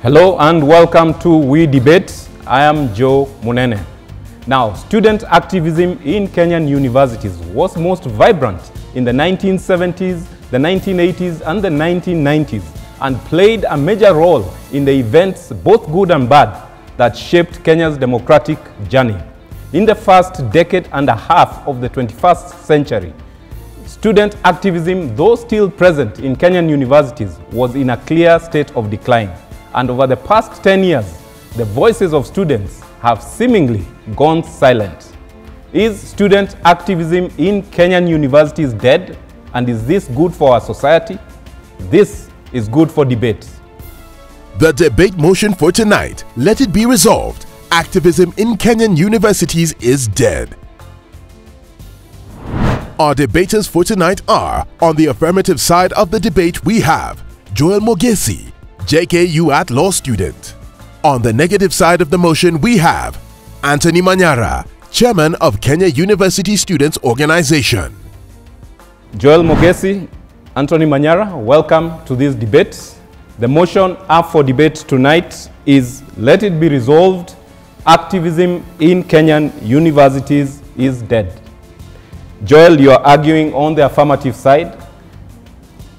Hello and welcome to We Debate. I am Joe Munene. Now, student activism in Kenyan universities was most vibrant in the 1970s, the 1980s and the 1990s and played a major role in the events, both good and bad, that shaped Kenya's democratic journey. In the first decade and a half of the 21st century, student activism, though still present in Kenyan universities, was in a clear state of decline. And over the past 10 years, the voices of students have seemingly gone silent. Is student activism in Kenyan universities dead? And is this good for our society? This is good for debate. The debate motion for tonight, let it be resolved. Activism in Kenyan universities is dead. Our debaters for tonight are, on the affirmative side of the debate we have Joel Mogesi, JKU at law student. On the negative side of the motion we have Anthony Manyara, chairman of Kenya University Students Organization. Joel Mogesi, Anthony Manyara, welcome to this debate. The motion up for debate tonight is let it be resolved, activism in Kenyan universities is dead. Joel, you are arguing on the affirmative side.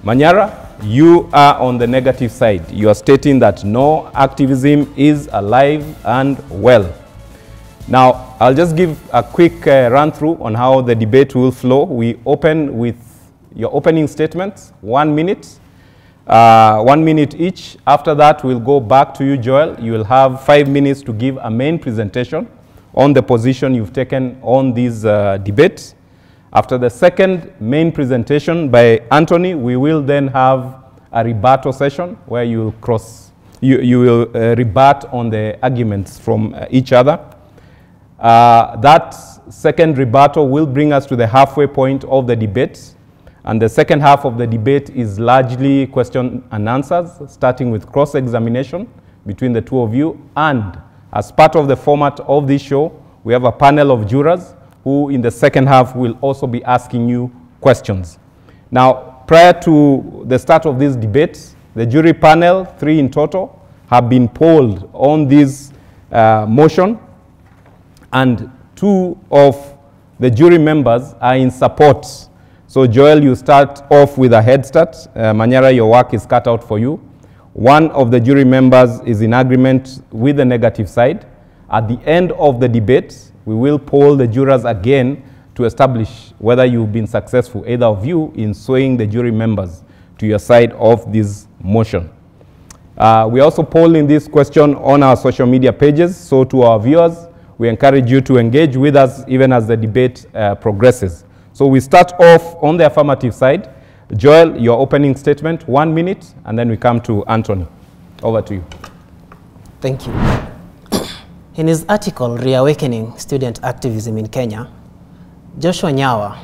Manyara, you are on the negative side. You are stating that no, activism is alive and well. Now, I'll just give a quick run through on how the debate will flow. We open with your opening statements, 1 minute. 1 minute each. After that, we'll go back to you, Joel. You will have 5 minutes to give a main presentation on the position you've taken on this debate. After the second main presentation by Anthony, we will then have a rebuttal session where you will rebut on the arguments from each other. That second rebuttal will bring us to the halfway point of the debate. And the second half of the debate is largely question and answers, starting with cross-examination between the two of you. And as part of the format of this show, we have a panel of jurors who in the second half will also be asking you questions. Now, prior to the start of this debate, the jury panel, 3 in total, have been polled on this motion, and 2 of the jury members are in support. So Joel, you start off with a head start. Manyara, your work is cut out for you. 1 of the jury members is in agreement with the negative side. At the end of the debate, we will poll the jurors again to establish whether you've been successful, either of you, in swaying the jury members to your side of this motion. We're also polling this question on our social media pages. So to our viewers, we encourage you to engage with us even as the debate progresses. So we start off on the affirmative side. Joel, your opening statement, 1 minute, and then we come to Anthony. Over to you. Thank you. In his article, Reawakening Student Activism in Kenya, Joshua Nyawa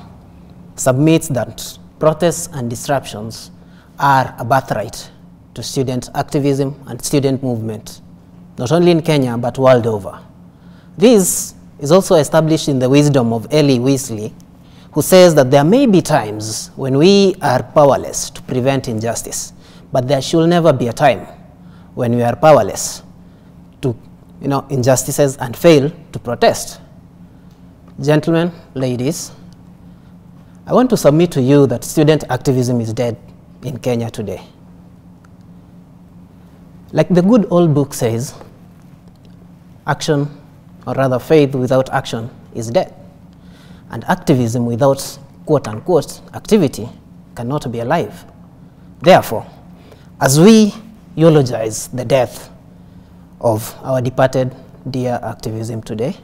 submits that protests and disruptions are a birthright to student activism and student movement, not only in Kenya, but world over. This is also established in the wisdom of Eli Weasley, who says that there may be times when we are powerless to prevent injustice, but there should never be a time when we are powerless to injustices and fail to protest. Gentlemen, ladies, I want to submit to you that student activism is dead in Kenya today. Like the good old book says, action, or rather faith without action is dead. And activism without quote-unquote activity cannot be alive. Therefore, as we eulogize the death of our departed dear activism today,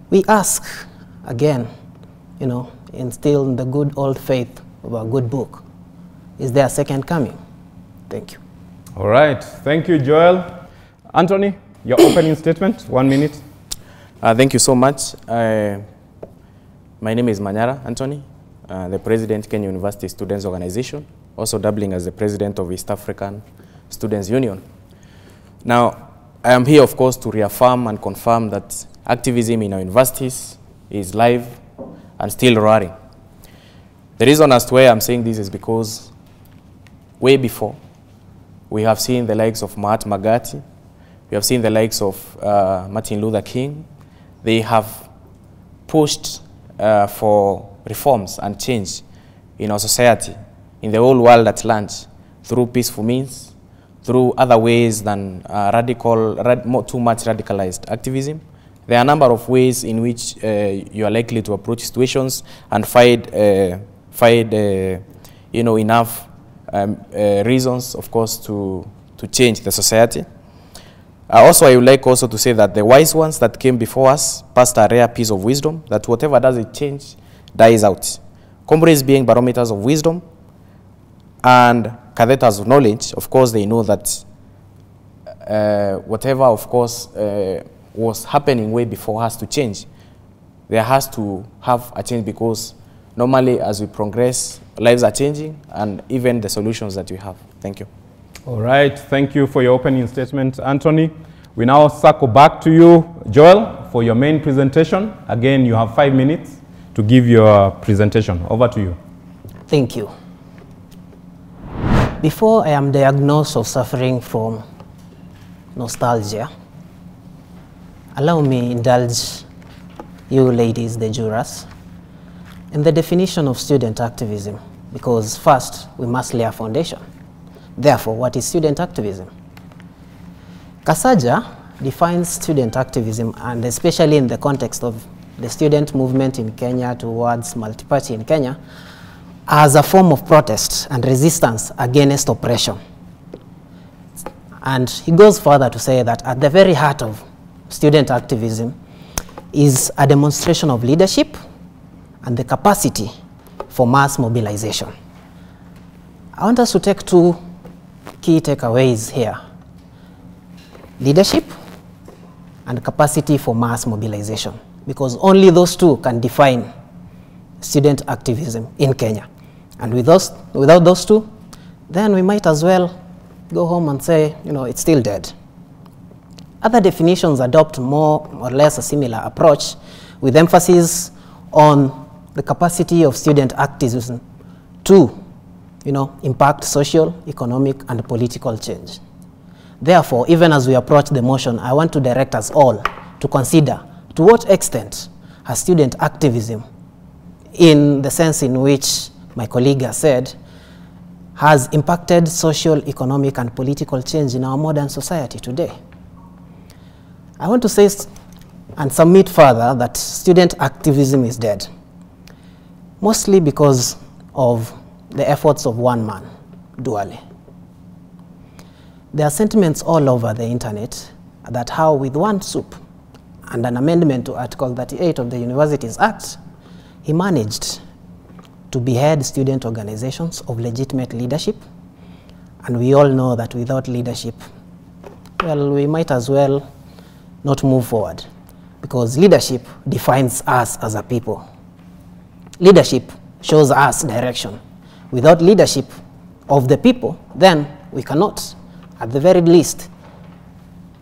we ask again, instill in the good old faith of our good book, is there a second coming? Thank you. All right, thank you, Joel. Anthony, your opening statement, 1 minute. Thank you so much. My name is Manyara Anthony, the president, Kenya University Students Organization, also doubling as the president of East African Students Union. Now, I am here, of course, to reaffirm and confirm that activism in our universities is live and still roaring. The reason as to why I'm saying this is because way before, We have seen the likes of Mahatma Gandhi. We have seen the likes of Martin Luther King. They have pushed for reforms and change in our society, in the whole world at large, through peaceful means, through other ways than too much radicalized activism. There are a number of ways in which you are likely to approach situations and find enough reasons, of course, to change the society. Also, I would like also to say that the wise ones that came before us passed a rare piece of wisdom, that whatever doesn't change dies out. Comrades being barometers of wisdom and cadetors of knowledge, of course, they know that whatever, of course, was happening way before has to change. There has to have a change, because normally as we progress, lives are changing, and even the solutions that we have. Thank you. All right, thank you for your opening statement, Anthony. We now circle back to you, Joel, for your main presentation. Again, you have 5 minutes to give your presentation. Over to you. Thank you. Before I am diagnosed of suffering from nostalgia, allow me indulge you ladies, the jurors, in the definition of student activism, because first we must lay a foundation. Therefore, what is student activism? Kasaja defines student activism, and especially in the context of the student movement in Kenya towards multi-party in Kenya, as a form of protest and resistance against oppression. And he goes further to say that at the very heart of student activism is a demonstration of leadership and the capacity for mass mobilization. I want us to take 2 key takeaways here: leadership and capacity for mass mobilization, because only those 2 can define student activism in Kenya. And without those 2, then we might as well go home and say, it's still dead. Other definitions adopt more or less a similar approach, with emphasis on the capacity of student activism to impact social, economic, and political change. Therefore, even as we approach the motion, I want to direct us all to consider to what extent has student activism, in the sense in which my colleague has said, has impacted social, economic, and political change in our modern society today. I want to say and submit further that student activism is dead, mostly because of the efforts of one man, Duale. There are sentiments all over the internet that how with one swoop and an amendment to Article 38 of the Universities Act, he managed to behead student organizations of legitimate leadership. And we all know that without leadership, well, we might as well not move forward, because leadership defines us as a people. Leadership shows us direction. Without leadership of the people, then we cannot, at the very least,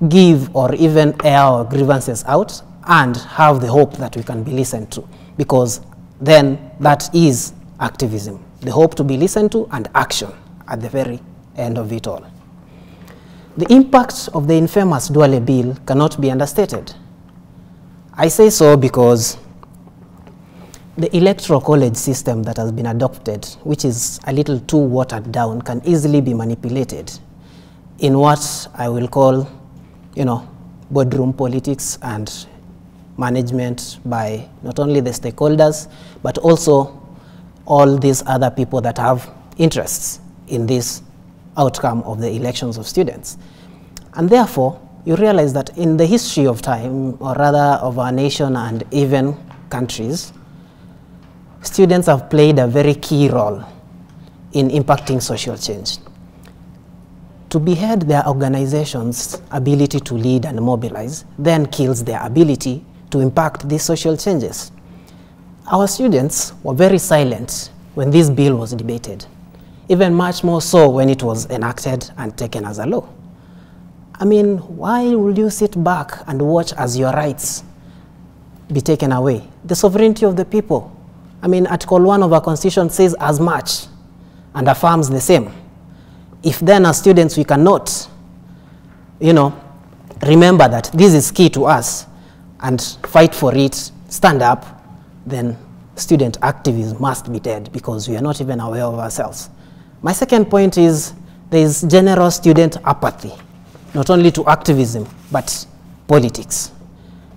give or even air our grievances out and have the hope that we can be listened to, because then that is activism, the hope to be listened to and action at the very end of it all. The impact of the infamous Duale Bill cannot be understated. I say so because the electoral college system that has been adopted, which is a little too watered down, can easily be manipulated in what I will call, boardroom politics and management by not only the stakeholders, but also all these other people that have interests in this outcome of the elections of students. And therefore, you realize that in the history of time, or rather of our nation and even countries, students have played a very key role in impacting social change. To behead their organizations' ability to lead and mobilize then kills their ability to impact these social changes. Our students were very silent when this bill was debated, even much more so when it was enacted and taken as a law. I mean, why would you sit back and watch as your rights be taken away? The sovereignty of the people. I mean, Article 1 of our Constitution says as much and affirms the same. if then as students we cannot, remember that this is key to us and fight for it, stand up, then student activism must be dead because we are not even aware of ourselves. My second point is there is general student apathy, not only to activism, but politics.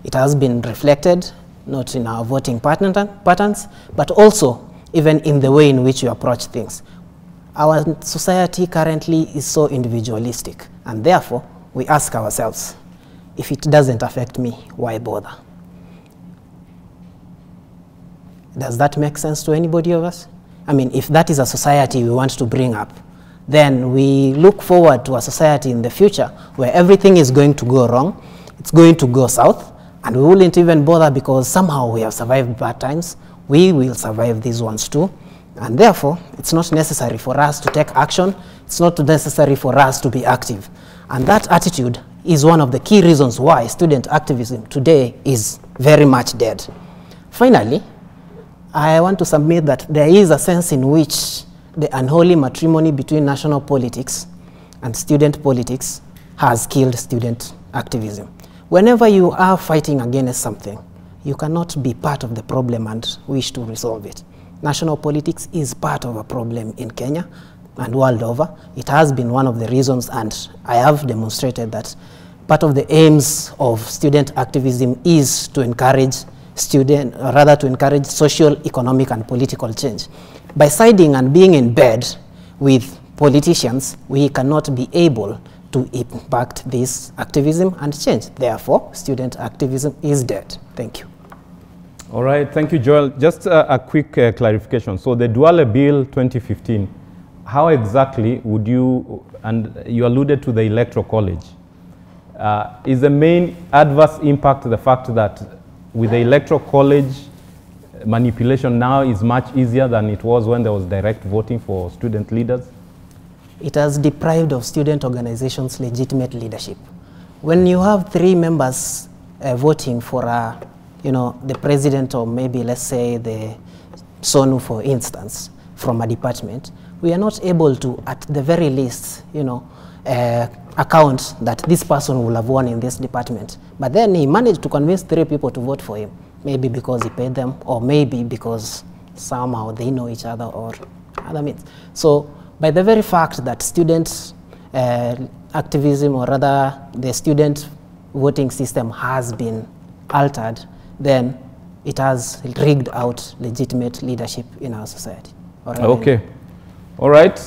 It has been reflected not in our voting patterns, but also even in the way in which we approach things. Our society currently is so individualistic, and therefore we ask ourselves, if it doesn't affect me, why bother? Does that make sense to anybody of us? I mean, if that is a society we want to bring up, then we look forward to a society in the future where everything is going to go wrong, it's going to go south, and we wouldn't even bother because somehow we have survived bad times. We will survive these ones too, and therefore it's not necessary for us to take action, it's not necessary for us to be active. And that attitude is one of the key reasons why student activism today is very much dead. Finally, I want to submit that there is a sense in which the unholy matrimony between national politics and student politics has killed student activism. Whenever you are fighting against something, you cannot be part of the problem and wish to resolve it. National politics is part of a problem in Kenya and world over. It has been one of the reasons, and I have demonstrated that part of the aims of student activism is to encourage to encourage social, economic, and political change. By siding and being in bed with politicians, we cannot be able to impact this activism and change. Therefore, student activism is dead. Thank you. All right, thank you, Joel. Just a quick clarification. So the Duale Bill 2015, how exactly would you, and you alluded to the Electoral College, is the main adverse impact the fact that with the Electoral College, manipulation now is much easier than it was when there was direct voting for student leaders? It has deprived of student organizations legitimate leadership. When you have 3 members voting for the president, or maybe let's say the SONU, for instance, from a department, we are not able to, at the very least, account that this person will have won in this department. But then he managed to convince 3 people to vote for him, maybe because he paid them, or maybe because somehow they know each other or other means. So by the very fact that student activism, or rather the student voting system, has been altered, then it has rigged out legitimate leadership in our society. Okay. All right.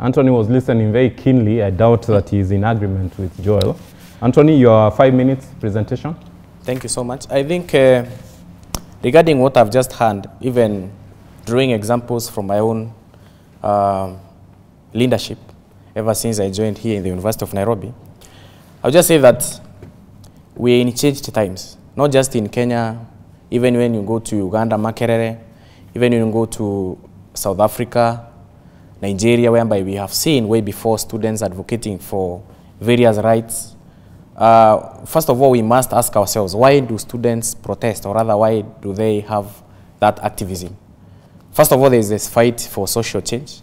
Anthony was listening very keenly. I doubt that he is in agreement with Joel. Anthony, your 5 minutes presentation. Thank you so much. I think regarding what I've just heard, even drawing examples from my own leadership ever since I joined here in the University of Nairobi, I'll just say that we're in changed times, not just in Kenya, even when you go to Uganda, Makerere, even when you go to South Africa, Nigeria, whereby we have seen way before students advocating for various rights. First of all, we must ask ourselves, why do students protest, or rather, why do they have that activism? First of all, there is this fight for social change.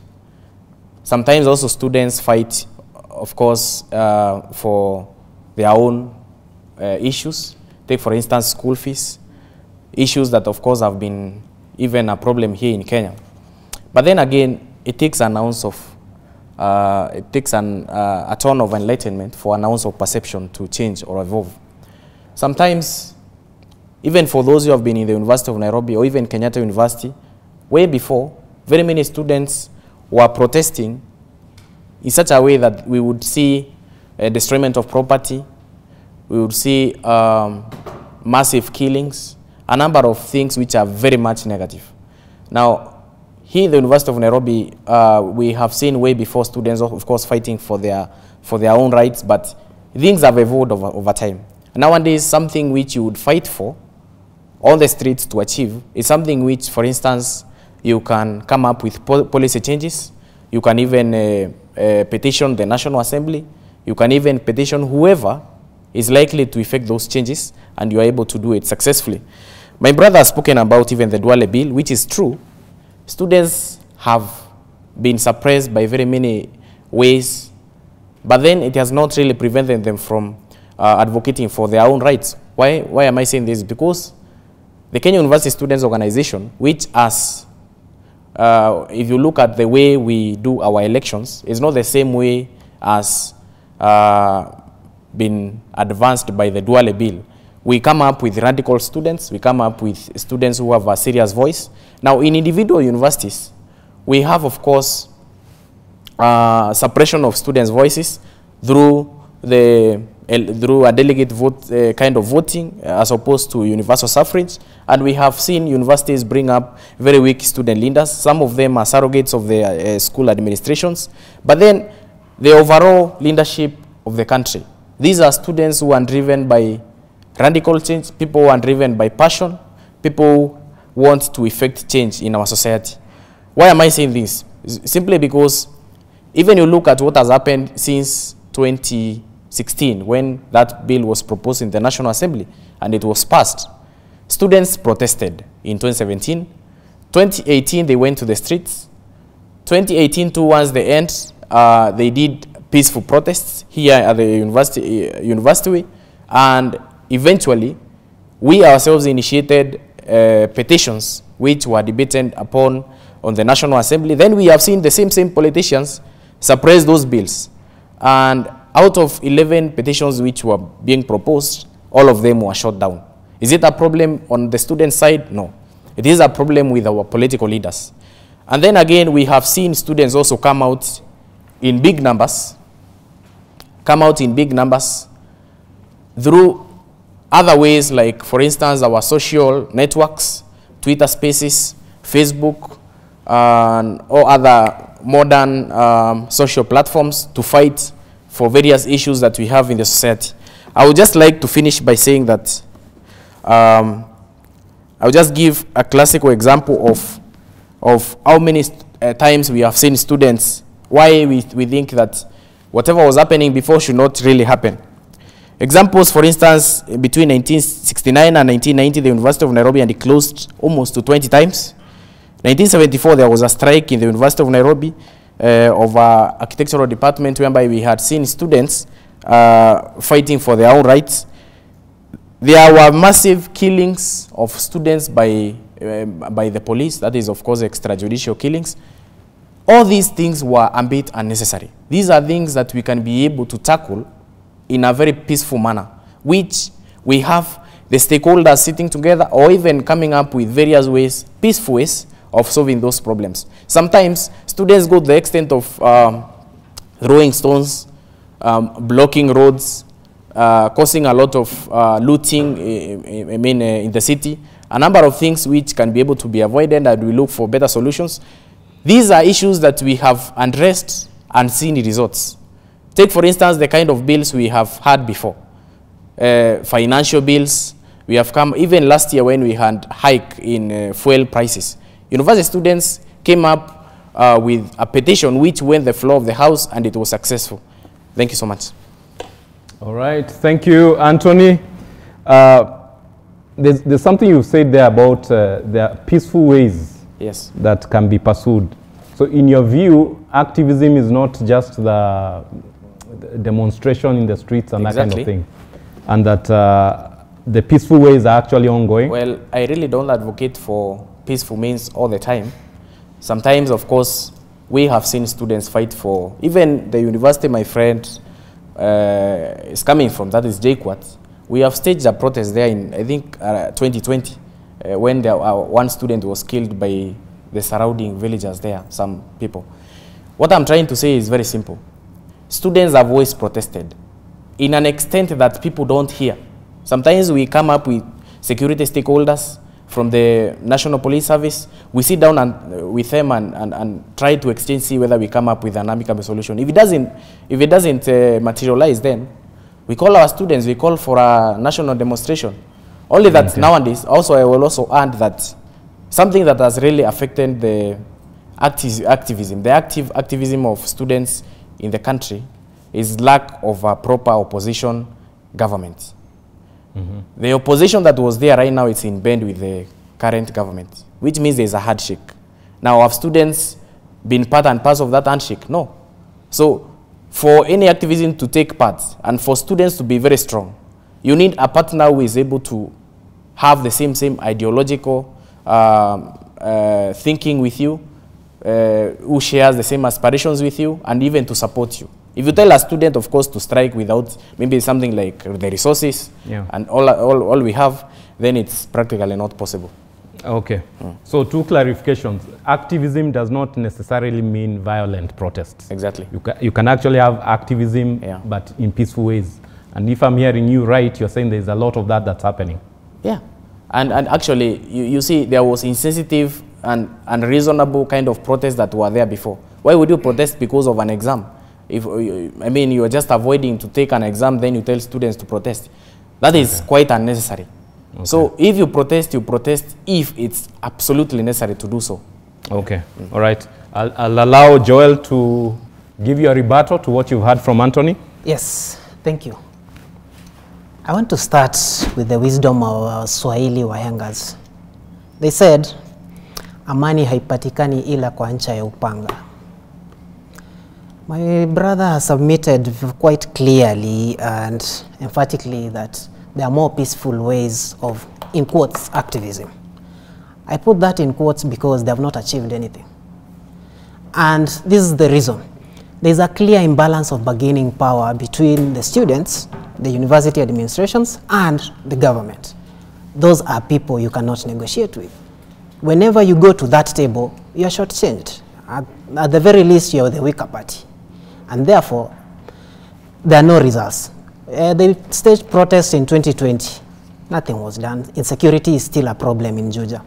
Sometimes also students fight, of course, for their own issues. Take, for instance, school fees, issues that, of course, have been even a problem here in Kenya. But then again, it takes an ounce of, a tone of enlightenment for an ounce of perception to change or evolve. Sometimes, even for those who have been in the University of Nairobi or even Kenyatta University, way before, very many students were protesting in such a way that we would see a destroyment of property, we would see massive killings, a number of things which are very much negative. Now, here in the University of Nairobi, we have seen way before students, of course, fighting for their own rights, but things have evolved over time. Nowadays, something which you would fight for on the streets to achieve is something which, for instance, you can come up with policy changes. You can even petition the National Assembly. You can even petition whoever is likely to effect those changes, and you are able to do it successfully. My brother has spoken about even the Duale Bill, which is true. Students have been suppressed by very many ways, but then it has not really prevented them from advocating for their own rights. Why am I saying this? Because the Kenyan University Students Organization, which as if you look at the way we do our elections, is not the same way as been advanced by the Duale bill. We come up with radical students, we come up with students who have a serious voice. Now, in individual universities, we have, of course, suppression of students' voices through a delegate vote kind of voting as opposed to universal suffrage. And we have seen universities bring up very weak student leaders. Some of them are surrogates of the school administrations. But then the overall leadership of the country, these are students who are driven by radical change, people who are driven by passion, people who want to effect change in our society. Why am I saying this? Simply because even you look at what has happened since 2016, when that bill was proposed in the National Assembly and it was passed. Students protested in 2017. 2018, they went to the streets. 2018, towards the end, they did peaceful protests here at the university, and eventually, we ourselves initiated petitions which were debated upon on the National Assembly. Then we have seen the same politicians suppress those bills. And out of 11 petitions which were being proposed, all of them were shot down. Is it a problem on the student side? No. It is a problem with our political leaders. And then again, we have seen students also come out in big numbers, through other ways, like, for instance, our social networks, Twitter Spaces, Facebook, and all other modern social platforms to fight for various issues that we have in the society. I would just like to finish by saying that I'll just give a classical example of how many times we have seen students, why we think that whatever was happening before should not really happen. Examples, for instance, between 1969 and 1990, the University of Nairobi and it closed almost to 20 times. 1974, there was a strike in the University of Nairobi of our architectural department, whereby we had seen students fighting for their own rights. There were massive killings of students by the police. That is, of course, extrajudicial killings. All these things were a bit unnecessary. These are things that we can be able to tackle in a very peaceful manner, which we have the stakeholders sitting together or even coming up with various ways, peaceful ways of solving those problems. Sometimes students go to the extent of throwing stones, blocking roads, causing a lot of looting in the city, a number of things which can be able to be avoided, and we look for better solutions. These are issues that we have addressed and seen results. Take, for instance, the kind of bills we have had before. Financial bills. We have come, even last year when we had hike in fuel prices. University students came up with a petition which went the floor of the House, and it was successful. Thank you so much. All right. Thank you, Anthony. There's something you said there about there are peaceful ways that can be pursued. So in your view, activism is not just the demonstration in the streets and that kind of thing, and that the peaceful ways are actually ongoing? Well, I really don't advocate for peaceful means all the time. Sometimes, of course, we have seen students fight for, even the university my friend is coming from, that is JKUAT. We have staged a protest there in, I think, 2020, when one student was killed by the surrounding villagers there, some people. What I'm trying to say is very simple. Students have always protested in an extent that people don't hear. Sometimes we come up with security stakeholders from the National Police Service. We sit down with them and try to exchange, see whether we come up with an amicable solution. If it doesn't materialize, then we call our students, we call for a national demonstration. Only that nowadays, also I will also add that something that has really affected the activism, the activism of students in the country, is lack of a proper opposition government. The opposition that was there right now is in bed with the current government, which means there's a handshake. Now, have students been part and parcel of that handshake? No. So for any activism to take part and for students to be very strong, you need a partner who is able to have the same ideological thinking with you, who shares the same aspirations with you, and even to support you. If you tell a student, of course, to strike without maybe something like the resources and all we have, then it's practically not possible. Okay. So 2 clarifications. Activism does not necessarily mean violent protests. Exactly. You can actually have activism, but in peaceful ways. And if I'm hearing you right, you're saying there's a lot of that's happening. Yeah. And actually, you see, there was insensitive and unreasonable kind of protests that were there before. Why would you protest because of an exam? I mean, you're just avoiding to take an exam, then you tell students to protest. That is quite unnecessary. Okay. So if you protest if it's absolutely necessary to do so. Okay. All right. I'll allow Joel to give you a rebuttal to what you've heard from Anthony. Yes, thank you. I want to start with the wisdom of our Swahili wahengas. They said, amani haipatikani ila kwa ncha ya upanga. My brother has submitted quite clearly and emphatically that there are more peaceful ways of, in quotes, activism. I put that in quotes because they have not achieved anything. And this is the reason. There is a clear imbalance of bargaining power between the students, the university administrations, and the government. Those are people you cannot negotiate with. Whenever you go to that table, you are shortchanged. At the very least, you are the weaker party. And therefore, there are no results. They staged protests in 2020. Nothing was done. Insecurity is still a problem in Juja.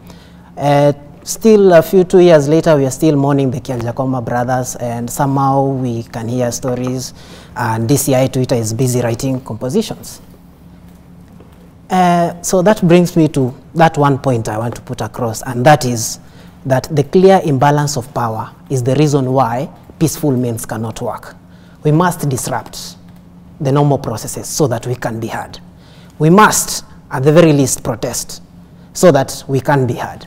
Still, 2 years later, we are still mourning the Kialjakoma brothers, and somehow we can hear stories, and DCI Twitter is busy writing compositions. So that brings me to that one point I want to put across, and that is that the clear imbalance of power is the reason why peaceful means cannot work. We must disrupt the normal processes so that we can be heard. We must, at the very least, protest so that we can be heard.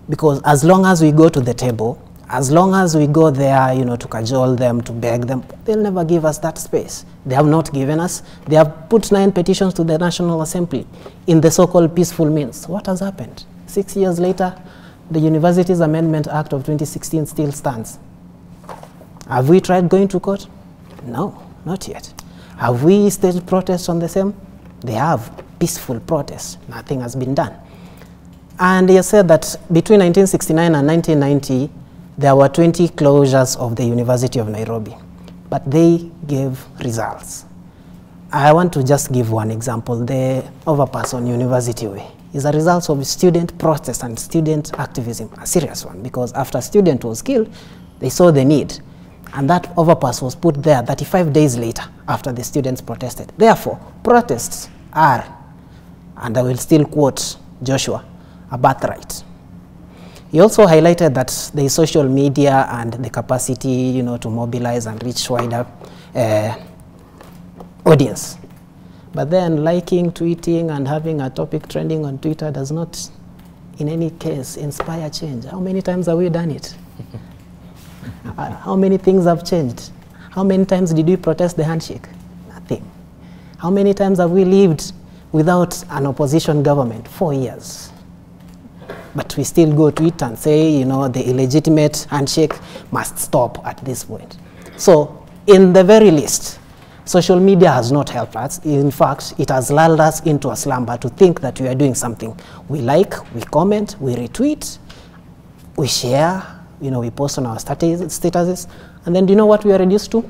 Because as long as we go to the table, as long as we go there, you know, to cajole them, to beg them, they'll never give us that space. They have not given us. They have put 9 petitions to the National Assembly in the so-called peaceful means. What has happened? 6 years later, the Universities Amendment Act of 2016 still stands. Have we tried going to court? No, not yet. Have we staged protests on the same? They have peaceful protests. Nothing has been done. And he said that between 1969 and 1990, there were 20 closures of the University of Nairobi, but they gave results. I want to just give one example. The overpass on University Way is a result of student protest and student activism, a serious one, because after a student was killed, they saw the need. And that overpass was put there 35 days later after the students protested. Therefore, protests are, and I will still quote Joshua, a birthright. He also highlighted that there is social media and the capacity, you know, to mobilize and reach wider audience. But then liking, tweeting, and having a topic trending on Twitter does not, in any case, inspire change. How many times have we done it? How many things have changed? How many times did we protest the handshake? Nothing. How many times have we lived without an opposition government? 4 years. But we still go to it and say, you know, the illegitimate handshake must stop at this point. So, in the very least, social media has not helped us. In fact, it has lulled us into a slumber to think that we are doing something. We like, we comment, we retweet, we share, you know, we post on our statuses, and then do you know what we are reduced to?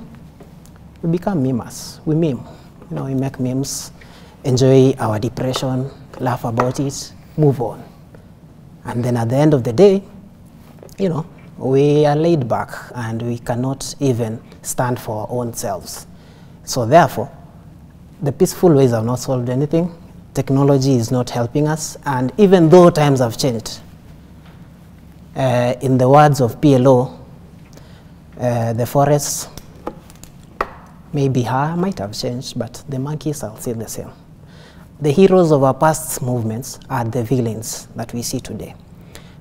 We become memers. We meme. You know, we make memes, enjoy our depression, laugh about it, move on. And then at the end of the day, you know, we are laid back and we cannot even stand for our own selves. So therefore, the peaceful ways have not solved anything. Technology is not helping us. And even though times have changed, in the words of PLO, the forests might have changed, but the monkeys are still the same. The heroes of our past movements are the villains that we see today.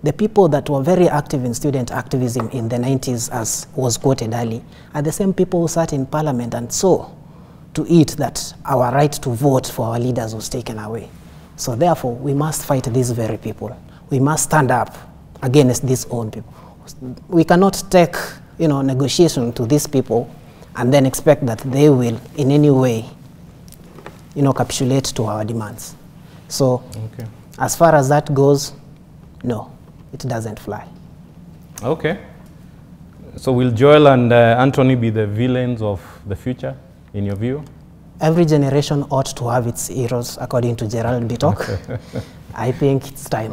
The people that were very active in student activism in the 90s, as was quoted earlier, are the same people who sat in parliament and saw to it that our right to vote for our leaders was taken away. So therefore, we must fight these very people. We must stand up against these own people. We cannot take, negotiation to these people and then expect that they will in any way, capitulate to our demands. So as far as that goes, no, it doesn't fly. Okay. So will Joel and Anthony be the villains of the future, in your view? Every generation ought to have its heroes, according to Gerald Bitok. I think it's time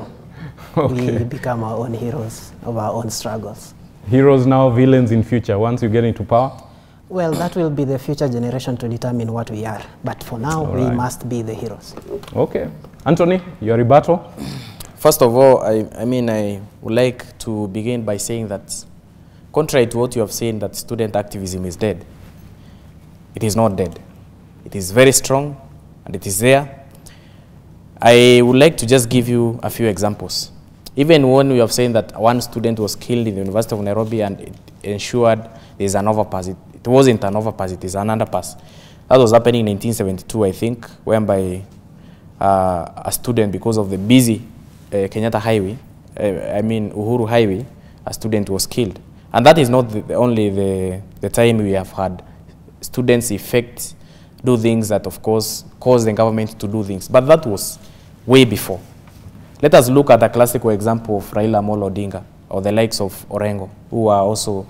we become our own heroes of our own struggles. Heroes now, villains in future, once you get into power? Well, that will be the future generation to determine what we are. But for now, we must be the heroes. Okay. Anthony, your rebuttal? First of all, I would like to begin by saying that, contrary to what you have said, that student activism is dead, it is not dead. It is very strong, and it is there. I would like to just give you a few examples. Even when we have said that one student was killed in the University of Nairobi and it ensured there is an overpass, it wasn't an overpass, it is an underpass. That was happening in 1972, I think, whereby a student, because of the busy Kenyatta Highway, Uhuru Highway, a student was killed. And that is not only the time we have had students do things that, of course, cause the government to do things. But that was way before. Let us look at a classical example of Raila Amolo Odinga, or the likes of Orengo, who are also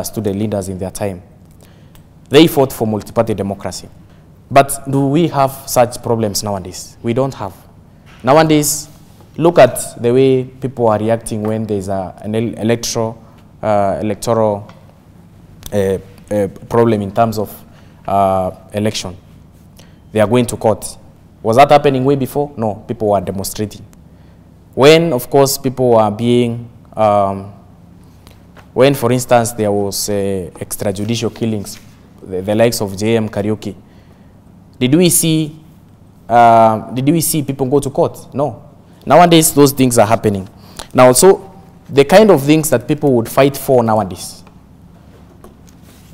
student leaders in their time. They fought for multi-party democracy. But do we have such problems nowadays? We don't have. Nowadays, look at the way people are reacting when there's an electoral problem in terms of election. They are going to court. Was that happening way before? No, people were demonstrating. When, of course, people were being, when, for instance, there was extrajudicial killings, the likes of JM Kariuki, did we see people go to court? No. Nowadays, those things are happening. Now, so the kind of things that people would fight for nowadays,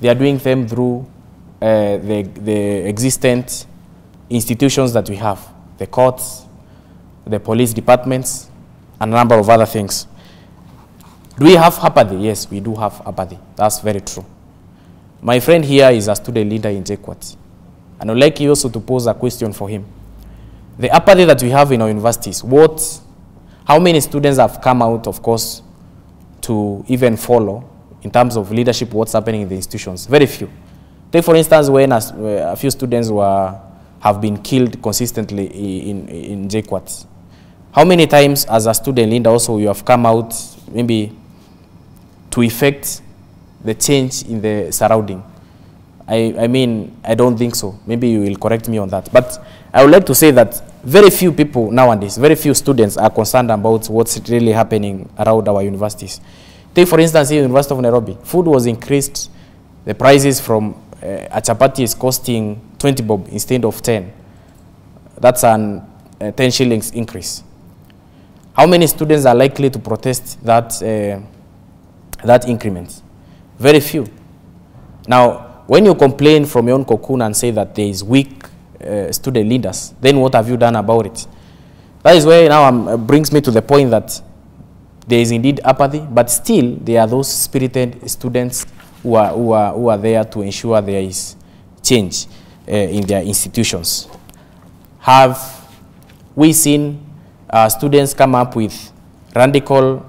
they are doing them through the existent institutions that we have, the courts, the police departments, and a number of other things. Do we have apathy? Yes, we do have apathy. That's very true. My friend here is a student leader in JKUAT, and I'd like you also to pose a question for him. The apathy that we have in our universities, how many students have come out, of course, to even follow in terms of leadership, what's happening in the institutions? Very few. Take, for instance, when a few students have been killed consistently in JKUAT. How many times as a student leader also you have come out maybe to effect the change in the surrounding? I don't think so. Maybe you will correct me on that. But I would like to say that very few people nowadays, very few students are concerned about what's really happening around our universities. Take, for instance, here in the University of Nairobi, food was increased. The prices from a chapati is costing 20 bob instead of 10. That's an 10 shillings increase. How many students are likely to protest that increment? Very few. Now, when you complain from your own cocoon and say that there is weak student leaders, then what have you done about it? That is where now brings me to the point that there is indeed apathy, but still there are those spirited students who are there to ensure there is change in their institutions. Have we seen students come up with radical,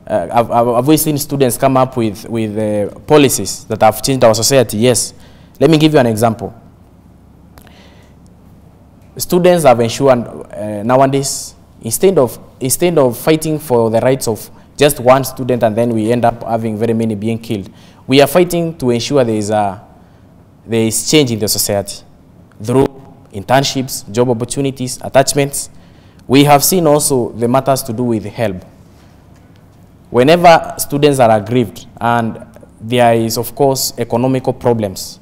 have we seen students come up with policies that have changed our society? Yes. Let me give you an example. Students have ensured nowadays, instead of fighting for the rights of just one student and then we end up having very many being killed, we are fighting to ensure there is change in the society through internships, job opportunities, attachments. We have seen also the matters to do with help. Whenever students are aggrieved and there is, of course, economical problems,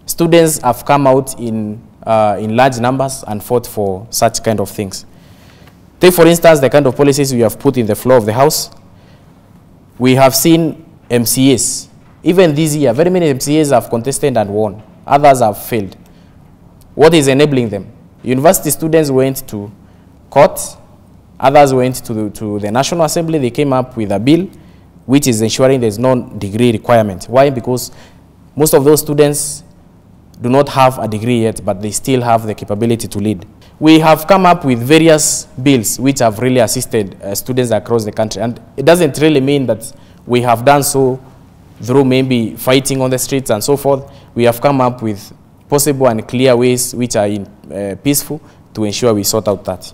students have come out in large numbers and fought for such kind of things. Take, for instance, the kind of policies we have put in the floor of the House. We have seen MCAs. Even this year, very many MCAs have contested and won. Others have failed. What is enabling them? University students went to court. Others went to the National Assembly. They came up with a bill which is ensuring there's no degree requirement. Why? Because most of those students do not have a degree yet, but they still have the capability to lead. We have come up with various bills which have really assisted students across the country. And it doesn't really mean that we have done so through maybe fighting on the streets and so forth. We have come up with possible and clear ways which are peaceful to ensure we sort out that.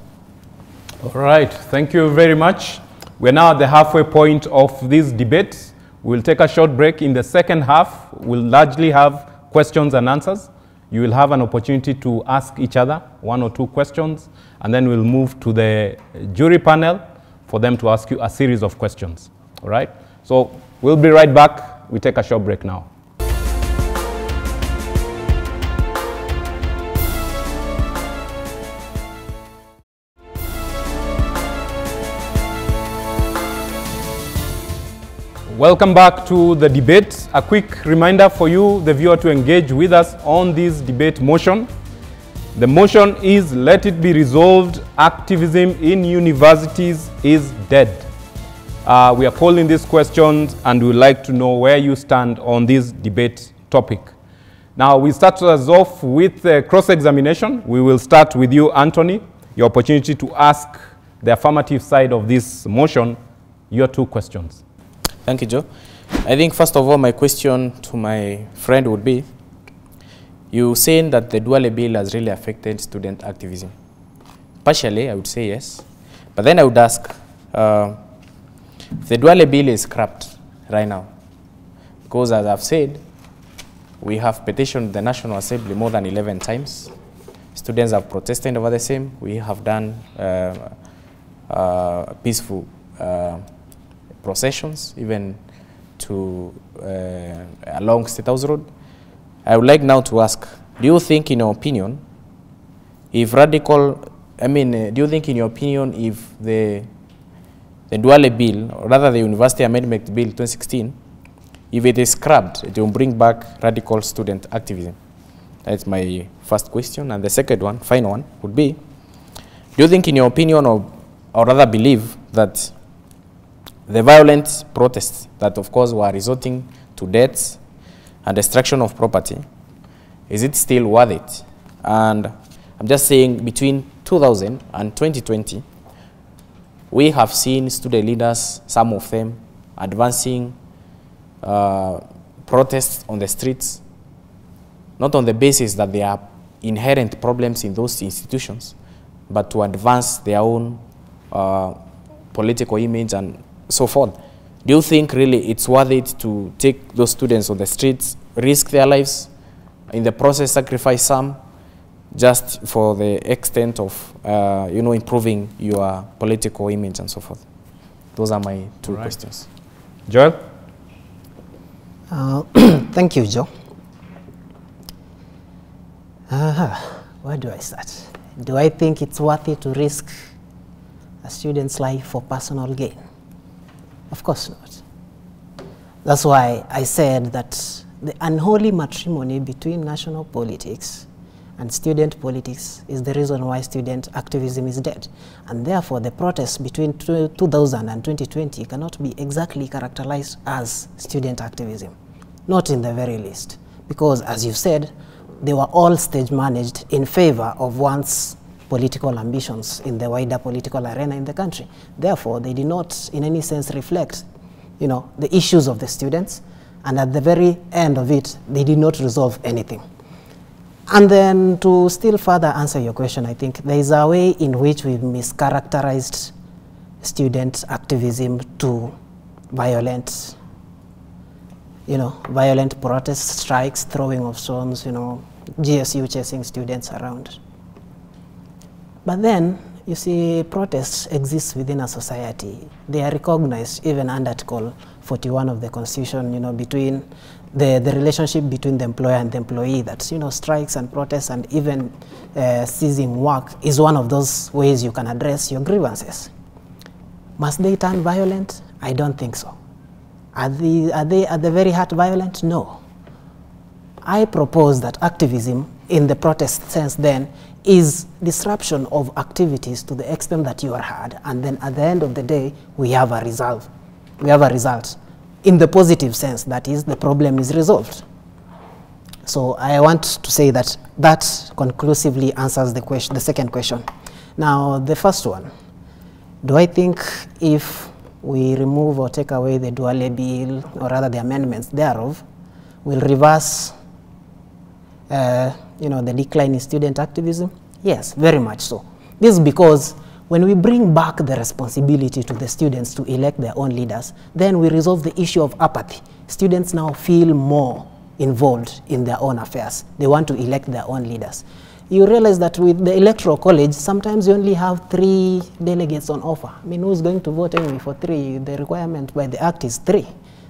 All right, thank you very much. We're now at the halfway point of this debate. We'll take a short break. In the second half, we'll largely have questions and answers. You will have an opportunity to ask each other 1 or 2 questions, and then we'll move to the jury panel for them to ask you a series of questions. All right? So we'll be right back. We take a short break now. Welcome back to the debate. A quick reminder for you, the viewer, to engage with us on this debate motion. The motion is, let it be resolved, activism in universities is dead. We are polling these questions and we would like to know where you stand on this debate topic. Now, we start us off with cross-examination. We will start with you, Anthony. Your opportunity to ask the affirmative side of this motion your 2 questions. Thank you, Joe. I think, first of all, my question to my friend would be, you saying that the Duale bill has really affected student activism. Partially, I would say yes. But then I would ask, the Duale bill is scrapped right now. Because as I've said, we have petitioned the National Assembly more than 11 times. Students have protested over the same. We have done peaceful processions, even to along State House Road. I would like now to ask, do you think, in your opinion, if do you think, in your opinion, if the Duale bill, or rather the University Amendment Bill 2016, if it is scrapped, it will bring back radical student activism? That's my first question. And the second one, final one, would be, do you think, in your opinion, or rather believe that the violent protests that, of course, were resulting to deaths and destruction of property, is it still worth it? And I'm just saying, between 2000 and 2020, we have seen student leaders, some of them, advancing protests on the streets, not on the basis that there are inherent problems in those institutions, but to advance their own political image and so forth. Do you think really it's worth it to take those students on the streets, risk their lives, in the process sacrifice some, just for the extent of improving your political image and so forth? Those are my 2 questions. Joel? Thank you, Joe. Where do I start? Do I think it's worth it to risk a student's life for personal gain? Of course not. That's why I said that the unholy matrimony between national politics and student politics is the reason why student activism is dead. And therefore, the protests between 2000 and 2020 cannot be exactly characterized as student activism. Not in the very least. Because, as you said, they were all stage managed in favor of one's political ambitions in the wider political arena in the country. Therefore, they did not in any sense reflect, the issues of the students, and at the very end of it, they did not resolve anything. And then to still further answer your question, I think there is a way in which we've mischaracterized student activism to violent protest strikes, throwing of stones, GSU chasing students around. But then, you see, protests exist within a society. They are recognized even under Article 41 of the Constitution, you know, between the relationship between the employer and the employee, that, you know, strikes and protests and even ceasing work is one of those ways you can address your grievances. Must they turn violent? I don't think so. Are they at the very heart violent? No. I propose that activism in the protest sense then is disruption of activities to the extent that you are heard, and then at the end of the day we have a result. We have a result in the positive sense, that is, the problem is resolved. So I want to say that that conclusively answers the question, the second question. Now the first one, do I think if we remove or take away the Duale bill, or rather the amendments thereof, will reverse you know, the decline in student activism? Yes, very much so. This is because when we bring back the responsibility to the students to elect their own leaders, then we resolve the issue of apathy. Students now feel more involved in their own affairs. They want to elect their own leaders. You realize that with the electoral college, sometimes you only have 3 delegates on offer. I mean, who's going to vote anyway for 3? The requirement by the Act is 3.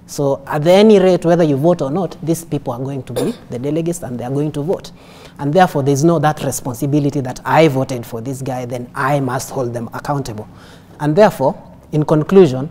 So at any rate, whether you vote or not, these people are going to be the delegates and they are going to vote. And therefore, there's no that responsibility that I voted for this guy, then I must hold them accountable. And therefore, in conclusion,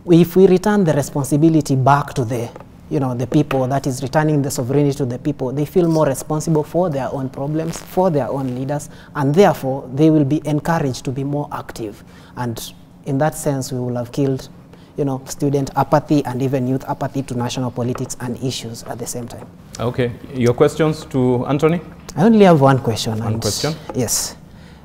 if we return the responsibility back to the, you know, the people, that is returning the sovereignty to the people, they feel more responsible for their own problems, for their own leaders, and therefore they will be encouraged to be more active. And in that sense, we will have killed, you know, student apathy and even youth apathy to national politics and issues at the same time. Okay, your questions to Anthony? I only have one question. One question? Yes.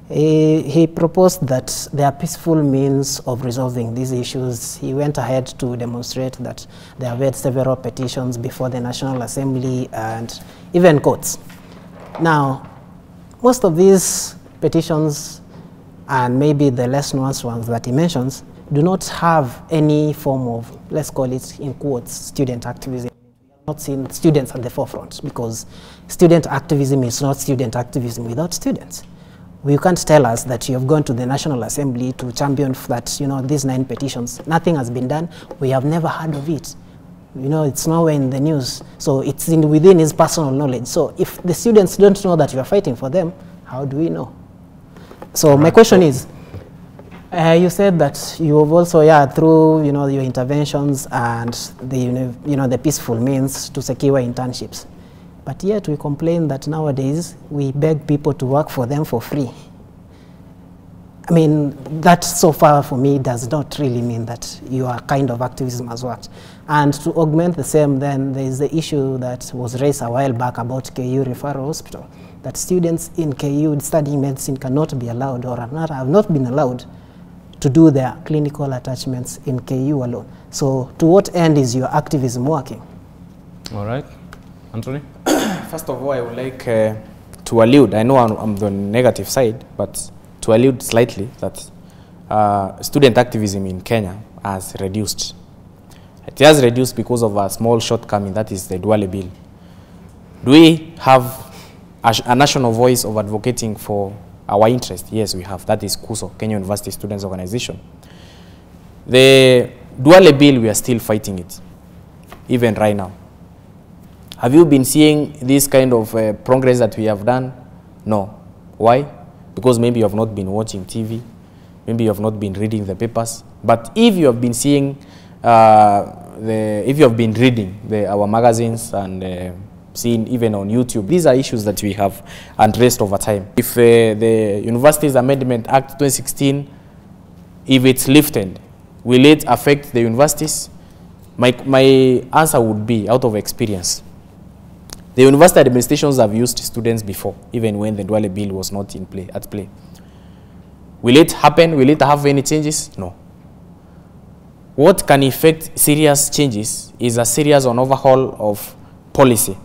He proposed that there are peaceful means of resolving these issues. He went ahead to demonstrate that there have had several petitions before the National Assembly and even courts. Now, most of these petitions, and maybe the less nuanced ones that he mentions, do not have any form of, let's call it in quotes, student activism. Not seen students at the forefront, because student activism is not student activism without students. You can't tell us that you have gone to the National Assembly to champion that, you know, these 9 petitions. Nothing has been done. We have never heard of it. You know, it's nowhere in the news. So it's within his personal knowledge. So if the students don't know that you are fighting for them, how do we know? So my question is, you said that you have also, through, you know, your interventions and the, you know, the peaceful means to secure internships. But yet we complain that nowadays we beg people to work for them for free. I mean, that so far for me does not really mean that your kind of activism has worked. And to augment the same, then there is the issue that was raised a while back about KU Referral Hospital, that students in KU studying medicine cannot be allowed, or have not been allowed, to do their clinical attachments in KU alone. So to what end is your activism working? All right. Anthony? First of all, I would like to allude, I know I'm the negative side, but to allude slightly that student activism in Kenya has reduced. It has reduced because of a small shortcoming, that is the Duale bill. Do we have a national voice of advocating for our interest? Yes, we have. That is KUSO, Kenyan University Students Organization. The Duale bill, we are still fighting it, even right now. Have you been seeing this kind of progress that we have done? No. Why? Because maybe you have not been watching TV, maybe you have not been reading the papers. But if you have been seeing, if you have been reading our magazines and seen even on YouTube, these are issues that we have addressed over time. If the Universities Amendment Act 2016, if it's lifted, will it affect the universities? My answer would be, out of experience, the university administrations have used students before, even when the Duale bill was not at play. Will it happen? Will it have any changes? No. What can effect serious changes is a serious overhaul of policy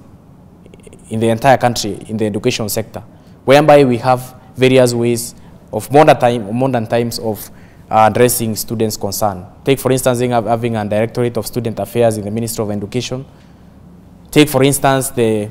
in the entire country, in the education sector, whereby we have various ways of modern times of addressing students' concern. Take, for instance, having a Directorate of Student Affairs in the Ministry of Education. Take, for instance, the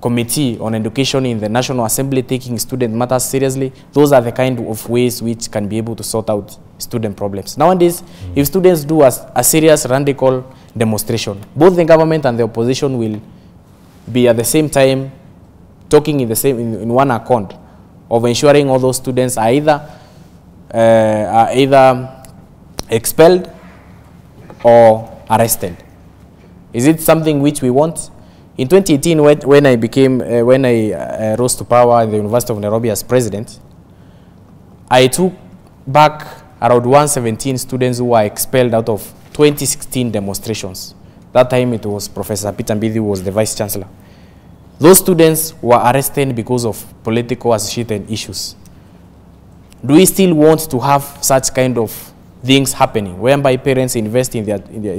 Committee on Education in the National Assembly taking student matters seriously. Those are the kind of ways which can be able to sort out student problems. Nowadays, if students do a serious radical demonstration, both the government and the opposition will be at the same time talking in one accord of ensuring all those students are either expelled or arrested. Is it something which we want? In 2018, when I rose to power in the University of Nairobi as president, I took back around 117 students who were expelled out of 2016 demonstrations. That time it was Professor Peter Mbidi who was the vice chancellor. Those students were arrested because of political associated issues. Do we still want to have such kind of things happening, whereby parents invest in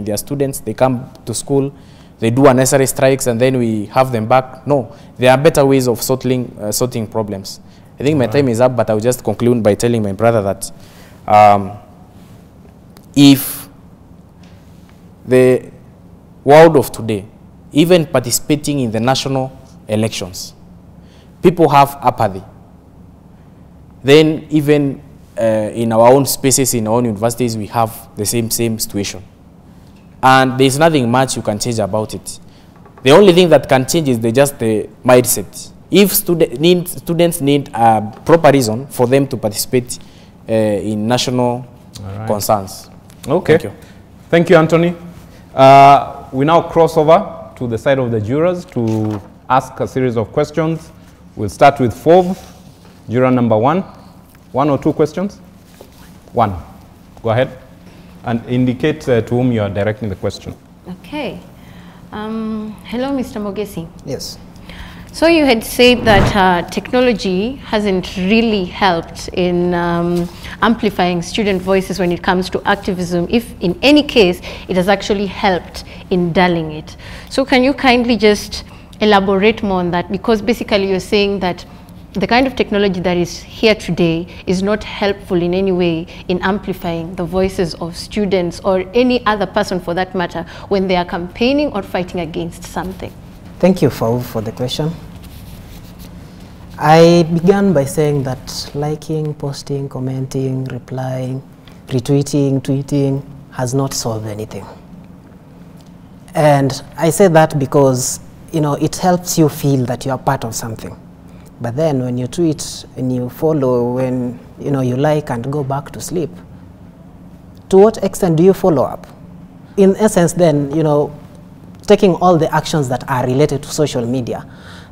their students, they come to school, they do unnecessary strikes, and then we have them back? No, there are better ways of sorting problems. I think my time is up, but I'll just conclude by telling my brother that if the world of today, even participating in the national elections, people have apathy, then even in our own spaces, in our own universities, we have the same situation. And there's nothing much you can change about it. The only thing that can change is just the mindset. If students need a proper reason for them to participate in national concerns. Okay. Thank you. Thank you, Anthony. We now cross over to the side of the jurors to ask a series of questions. We'll start with Fove, juror number 1. 1 or 2 questions? 1. Go ahead and indicate to whom you are directing the question. Okay. Hello, Mr. Mogesi. Yes. So you had said that technology hasn't really helped in amplifying student voices when it comes to activism, if in any case it has actually helped in dulling it. So can you kindly just elaborate more on that? Because basically you're saying that the kind of technology that is here today is not helpful in any way in amplifying the voices of students or any other person for that matter when they are campaigning or fighting against something. Thank you for the question. I began by saying that liking, posting, commenting, replying, retweeting, tweeting has not solved anything. And I say that because, you know, it helps you feel that you are part of something. But then when you tweet and you follow, when, you know, you like and go back to sleep, to what extent do you follow up? In essence then, you know, taking all the actions that are related to social media,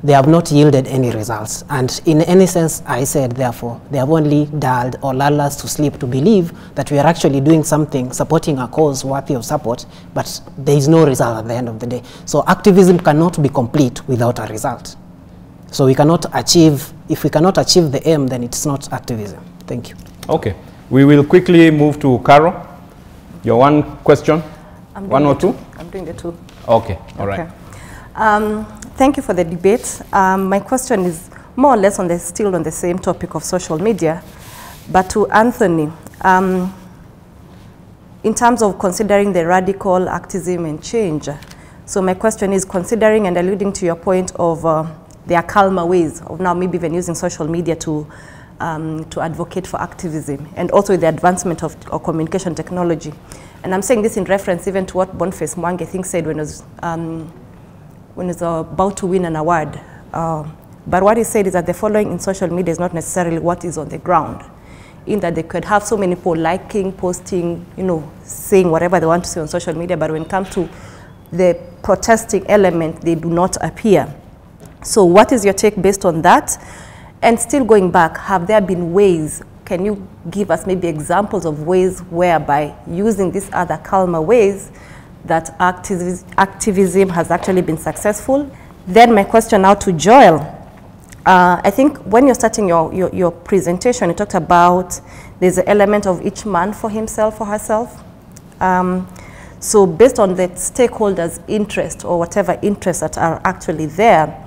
they have not yielded any results. And in any sense, I said, therefore, they have only dulled or lulled us to sleep to believe that we are actually doing something, supporting a cause worthy of support, but there is no result at the end of the day. So activism cannot be complete without a result. So we cannot achieve, if we cannot achieve the aim, then it's not activism. Thank you. Okay. We will quickly move to Carol. Your one question? 1 or 2? I'm doing the 2. Okay. All right. Thank you for the debate. My question is more or less still on the same topic of social media, but to Anthony, in terms of considering the radical activism and change. So my question is, considering and alluding to your point of there are calmer ways of now maybe even using social media to advocate for activism, and also the advancement of communication technology. And I'm saying this in reference even to what Boniface Mwangi, I think, said when he was about to win an award. But what he said is that the following in social media is not necessarily what is on the ground, in that they could have so many people liking, posting, you know, saying whatever they want to say on social media, but when it comes to the protesting element, they do not appear. So what is your take based on that? And still going back, have there been ways, can you give us maybe examples of ways whereby using these other calmer ways that activism has actually been successful? Then my question now to Joel. I think when you're starting your presentation, you talked about there's an element of each man for himself or herself. So based on the stakeholders' interest or whatever interests that are actually there,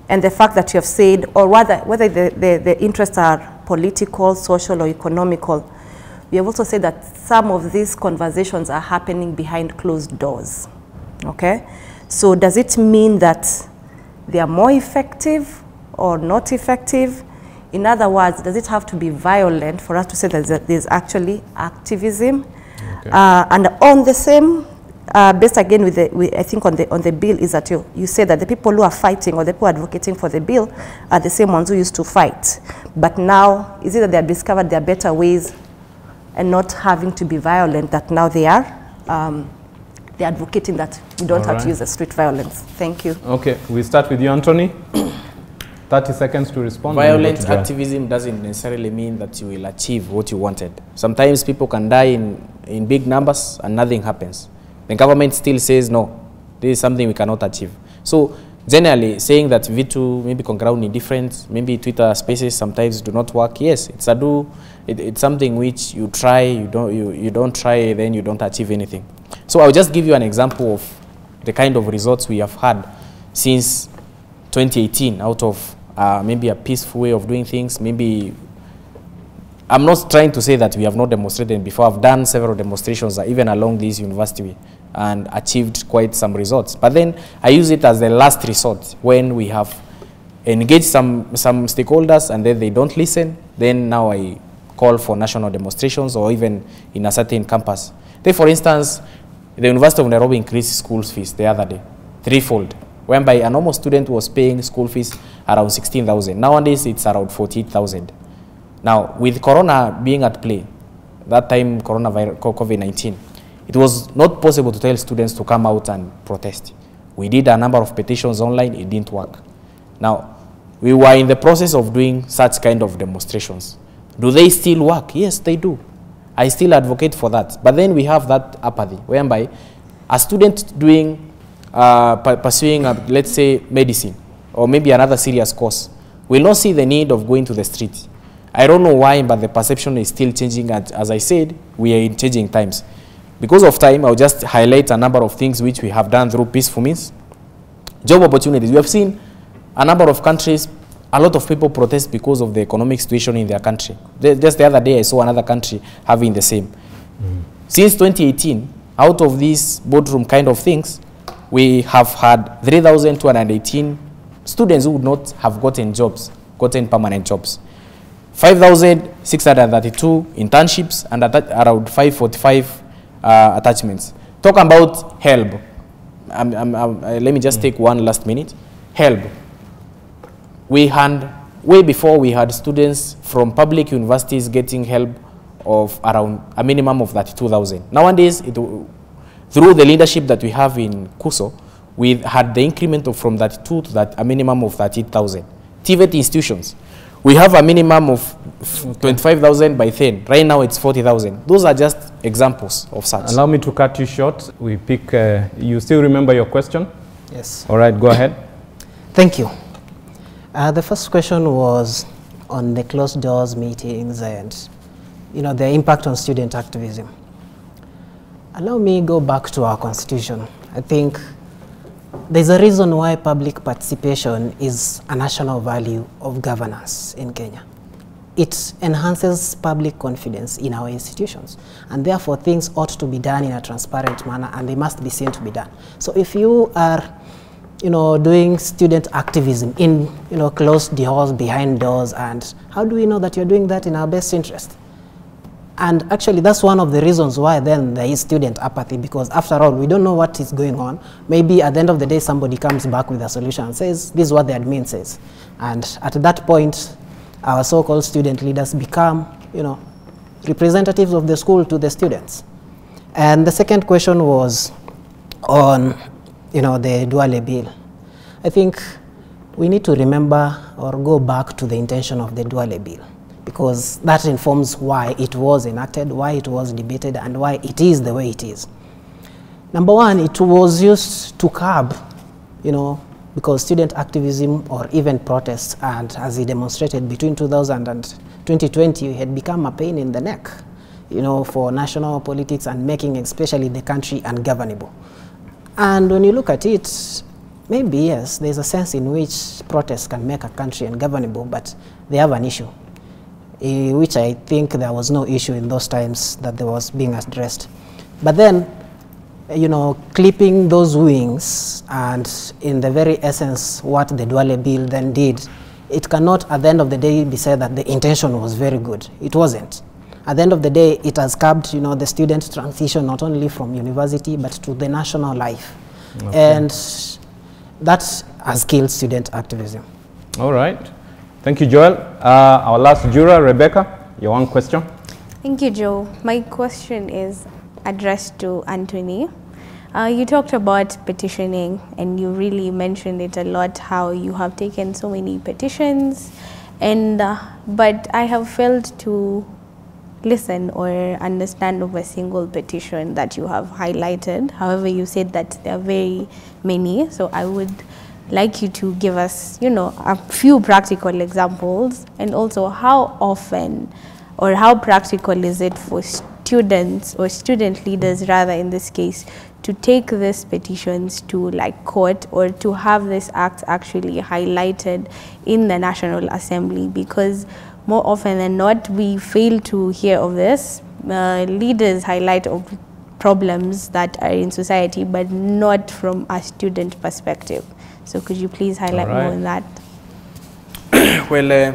and the fact that you have said, or rather, whether the interests are political, social, or economical, we have also said that some of these conversations are happening behind closed doors, okay? So does it mean that they are more effective or not effective In other words, does it have to be violent for us to say that there's actually activism? Okay. And on the same, based again with I think on the bill is that you say that the people who are fighting or the people advocating for the bill are the same ones who used to fight. But now, is it that they have discovered there are better ways and not having to be violent, that now they are they're advocating that we don't have to use the street violence? Thank you. Okay, we start with you, Anthony. 30 seconds to respond. Violent activism doesn't necessarily mean that you will achieve what you wanted. Sometimes people can die in big numbers and nothing happens. The government still says, no, this is something we cannot achieve. So generally saying that vitu maybe con ground indifference, maybe Twitter spaces sometimes do not work. Yes, it's something which you try, you don't try, then you don't achieve anything. So I'll just give you an example of the kind of results we have had since 2018 out of maybe a peaceful way of doing things. Maybe I'm not trying to say that we have not demonstrated before. I've done several demonstrations even along this university and achieved quite some results. But then I use it as the last resort when we have engaged some stakeholders and then they don't listen. Then now I call for national demonstrations or even in a certain campus. Then for instance, the University of Nairobi increased school fees the other day, threefold, whereby a normal student was paying school fees around 16,000. Nowadays it's around 48,000. Now, with Corona being at play, that time coronavirus, COVID-19, it was not possible to tell students to come out and protest. We did a number of petitions online, it didn't work. Now, we were in the process of doing such kind of demonstrations. Do they still work? Yes, they do. I still advocate for that. But then we have that apathy, whereby a student doing, pursuing, let's say, medicine, or maybe another serious course, will not see the need of going to the street. I don't know why, but the perception is still changing. As I said, we are in changing times. Because of time, I'll just highlight a number of things which we have done through peaceful means. Job opportunities. We have seen a number of countries, a lot of people protest because of the economic situation in their country. Just the other day, I saw another country having the same. Since 2018, out of these boardroom kind of things, we have had 3,218 students who would not have gotten permanent jobs. 5,632 internships and around 545 attachments. Talk about HELB. Let me just take one last minute. HELB. We had, way before we had students from public universities getting HELB of around a minimum of 32,000. Nowadays, through the leadership that we have in KUSO, we had the increment of from 32 to a minimum of 30,000. TVET institutions. We have a minimum of 25,000 by 10. Right now it's 40,000. Those are just examples of such. Allow me to cut you short. We pick, you still remember your question? Yes. All right, go ahead. Thank you. The first question was on the closed doors meetings and, the impact on student activism. Allow me go back to our constitution. I think there's a reason why public participation is a national value of governance in Kenya. It enhances public confidence in our institutions, and therefore things ought to be done in a transparent manner, and they must be seen to be done. So if you are, doing student activism in, closed doors, behind doors, and how do we know that you're doing that in our best interest? And actually, that's one of the reasons why then there is student apathy, because after all, we don't know what is going on. Maybe at the end of the day, somebody comes back with a solution and says, this is what the admin says. And at that point, our so-called student leaders become, representatives of the school to the students. And the second question was on, the Duale bill. I think we need to remember or go back to the intention of the Duale bill, because that informs why it was enacted, why it was debated, and why it is the way it is. Number one, it was used to curb, because student activism or even protests, and as he demonstrated between 2000 and 2020, had become a pain in the neck, for national politics and making especially the country ungovernable. And when you look at it, maybe yes, there's a sense in which protests can make a country ungovernable, but they have an issue, which I think there was no issue in those times that there was being addressed. But then, clipping those wings, and in the very essence, what the Duale bill then did it cannot, at the end of the day, be said that the intention was very good. It wasn't. At the end of the day, it has curbed, the student transition not only from university but to the national life. Okay. And that has killed student activism. All right. Thank you, Joel. Our last juror, Rebecca, your one question. Thank you, Joe. My question is addressed to Anthony. You talked about petitioning, and you really mentioned it a lot, how you have taken so many petitions, and but I have failed to listen or understand of a single petition that you have highlighted. However, you said that there are very many, so I would like you to give us, a few practical examples, and also how often or how practical is it for students or student leaders, rather in this case, to take these petitions to court or to have this act actually highlighted in the National Assembly, because more often than not we fail to hear of this. Leaders highlight of problems that are in society but not from a student perspective. So could you please highlight more on that? Well,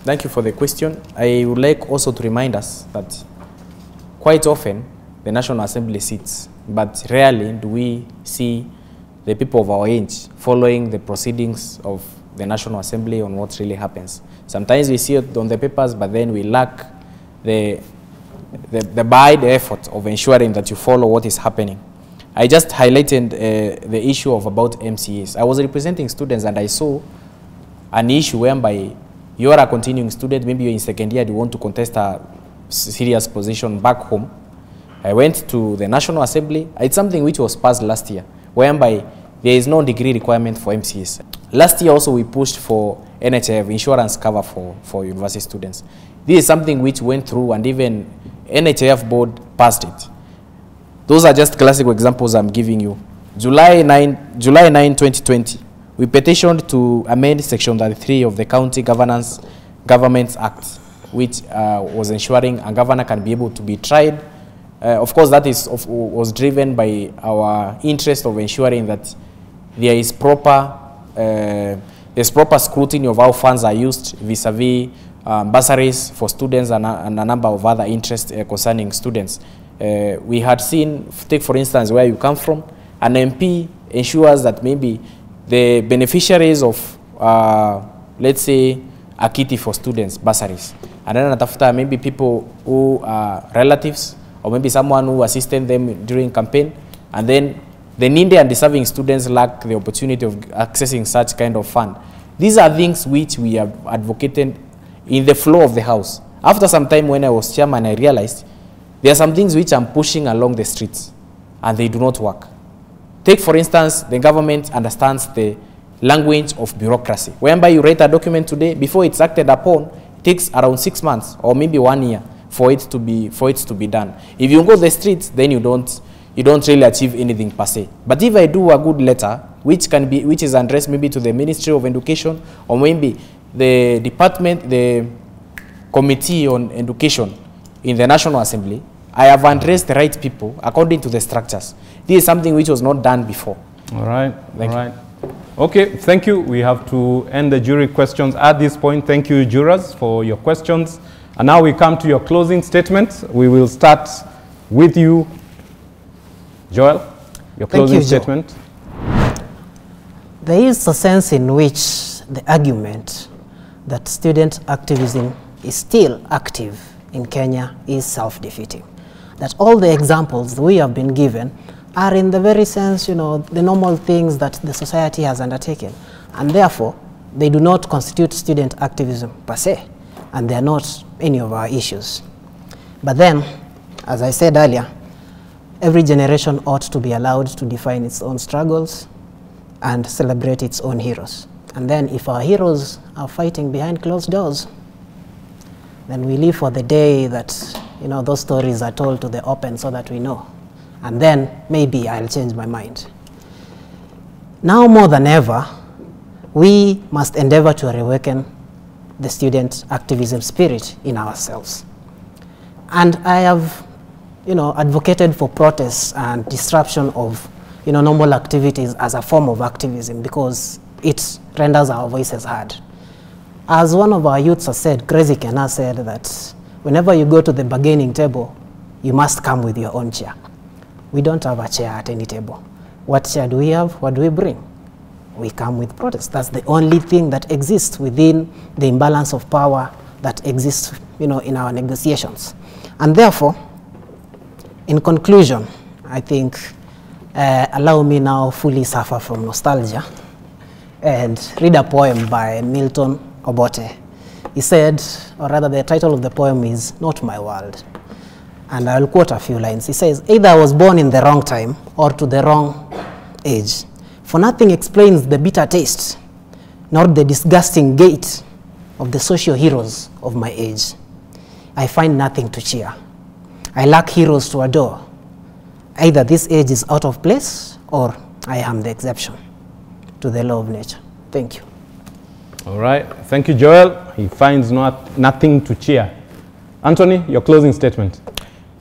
thank you for the question. I would like also to remind us that quite often the National Assembly sits, but rarely do we see the people of our age following the proceedings of the National Assembly on what really happens. Sometimes we see it on the papers, but then we lack the effort of ensuring that you follow what is happening. I just highlighted the issue of about MCAs. I was representing students and I saw an issue whereby you are a continuing student, maybe you're in second year, you want to contest a serious position back home. I went to the National Assembly. It's something which was passed last year, whereby there is no degree requirement for MCAs. Last year also we pushed for NHIF, insurance cover for university students. This is something which went through and even NHIF board passed it. Those are just classic examples I'm giving you. July 9, 2020, we petitioned to amend Section 33 of the County Governments Act, which was ensuring a governor can be able to be tried. Of course, that was driven by our interest of ensuring that there is proper scrutiny of how funds are used vis-a-vis bursaries for students and a number of other interests concerning students. We had seen, take for instance where you come from, an MP ensures that maybe the beneficiaries of, let's say, a kitty for students, bursaries, and then after maybe people who are relatives, or maybe someone who assisted them during campaign, and then the needy and deserving students lack the opportunity of accessing such kind of fund. These are things which we have advocated in the flow of the House. After some time when I was chairman, I realized there are some things which I'm pushing along the streets, and they do not work. Take for instance, the government understands the language of bureaucracy, whereby you write a document today, before it's acted upon, it takes around 6 months or maybe 1 year for it to be done. If you go to the streets, then you don't really achieve anything per se. But if I do a good letter, which is addressed maybe to the Ministry of Education, or maybe the department, the Committee on Education in the National Assembly, I have addressed the right people according to the structures. This is something which was not done before. All right. All right. Okay, thank you. We have to end the jury questions at this point. Thank you, jurors, for your questions. And now we come to your closing statements. We will start with you, Joel, your closing statement. There is a sense in which the argument that student activism is still active in Kenya is self-defeating. That all the examples we have been given are in the very sense, the normal things that the society has undertaken. And therefore, they do not constitute student activism per se, and they are not any of our issues. But then, as I said earlier, every generation ought to be allowed to define its own struggles and celebrate its own heroes. And then if our heroes are fighting behind closed doors, then we live for the day that, those stories are told to the open so that we know. And then maybe I'll change my mind. Now more than ever, we must endeavor to reawaken the student activism spirit in ourselves. And I have, advocated for protests and disruption of, normal activities as a form of activism, because it renders our voices heard. As one of our youths has said, Crazy Kenna said that whenever you go to the bargaining table, you must come with your own chair. We don't have a chair at any table. What chair do we have? What do we bring? We come with protest. That's the only thing that exists within the imbalance of power that exists, in our negotiations. And therefore, in conclusion, I think, allow me now fully suffer from nostalgia and read a poem by Milton Obote. He said, or rather the title of the poem is Not My World. And I will quote a few lines. He says, either I was born in the wrong time or to the wrong age. For nothing explains the bitter taste, nor the disgusting gait of the social heroes of my age. I find nothing to cheer. I lack heroes to adore. Either this age is out of place or I am the exception to the law of nature. Thank you. All right. Thank you, Joel. He finds nothing to cheer. Anthony, your closing statement.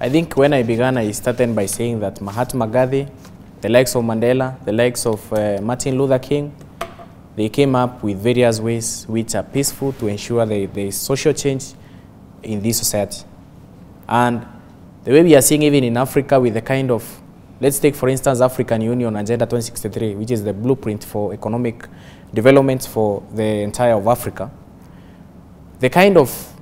I think when I began, I started by saying that Mahatma Gandhi, the likes of Mandela, the likes of Martin Luther King, they came up with various ways which are peaceful to ensure there is social change in this society. And the way we are seeing even in Africa with the kind of, let's take for instance African Union Agenda 2063, which is the blueprint for economic development for the entire of Africa. The kind of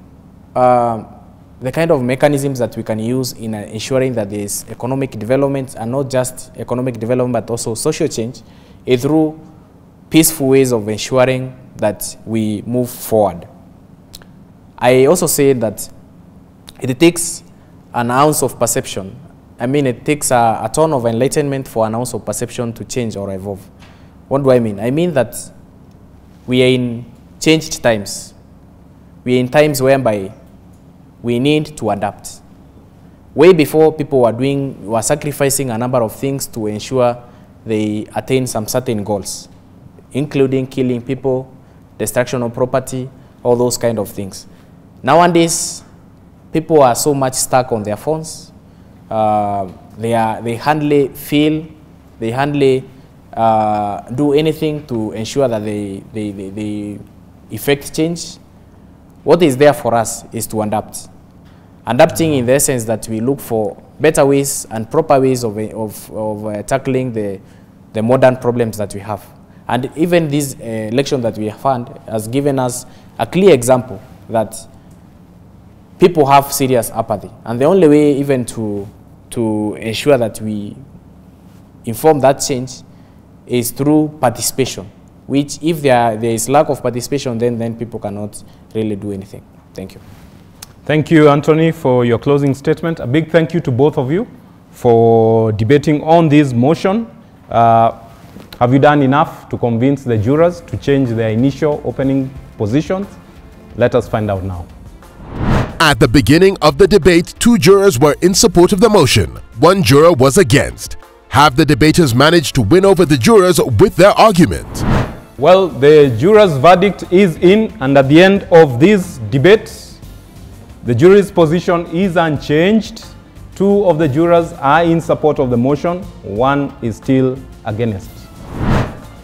mechanisms that we can use in ensuring that there is economic development, and not just economic development but also social change, is through peaceful ways of ensuring that we move forward. I also say that it takes an ounce of perception. I mean, it takes a ton of enlightenment for an ounce of perception to change or evolve. What do I mean? I mean that we are in changed times. We are in times whereby we need to adapt. Way before, people were sacrificing a number of things to ensure they attain some certain goals, including killing people, destruction of property, all those kind of things. Nowadays, people are so much stuck on their phones. They hardly feel, they hardly do anything to ensure that they effect change. What is there for us is to adapt. Adapting in the essence that we look for better ways and proper ways of tackling the modern problems that we have. And even this election that we have had has given us a clear example that people have serious apathy. And the only way even to ensure that we inform that change is through participation, which if there is lack of participation, then people cannot really do anything. Thank you. Thank you, Anthony, for your closing statement. A big thank you to both of you for debating on this motion. Have you done enough to convince the jurors to change their initial opening positions? Let us find out now. At the beginning of the debate, 2 jurors were in support of the motion. 1 juror was against. Have the debaters managed to win over the jurors with their argument? Well, the jurors' verdict is in, and at the end of this debate, the jury's position is unchanged. 2 of the jurors are in support of the motion. 1 is still against.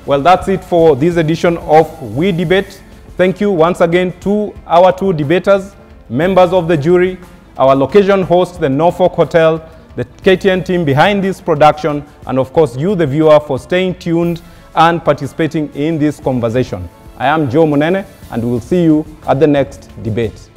Well, that's it for this edition of We Debate. Thank you once again to our 2 debaters, members of the jury, our location host, the Norfolk Hotel, the KTN team behind this production, and of course you, the viewer, for staying tuned and participating in this conversation. I am Joe Munene, and we will see you at the next debate.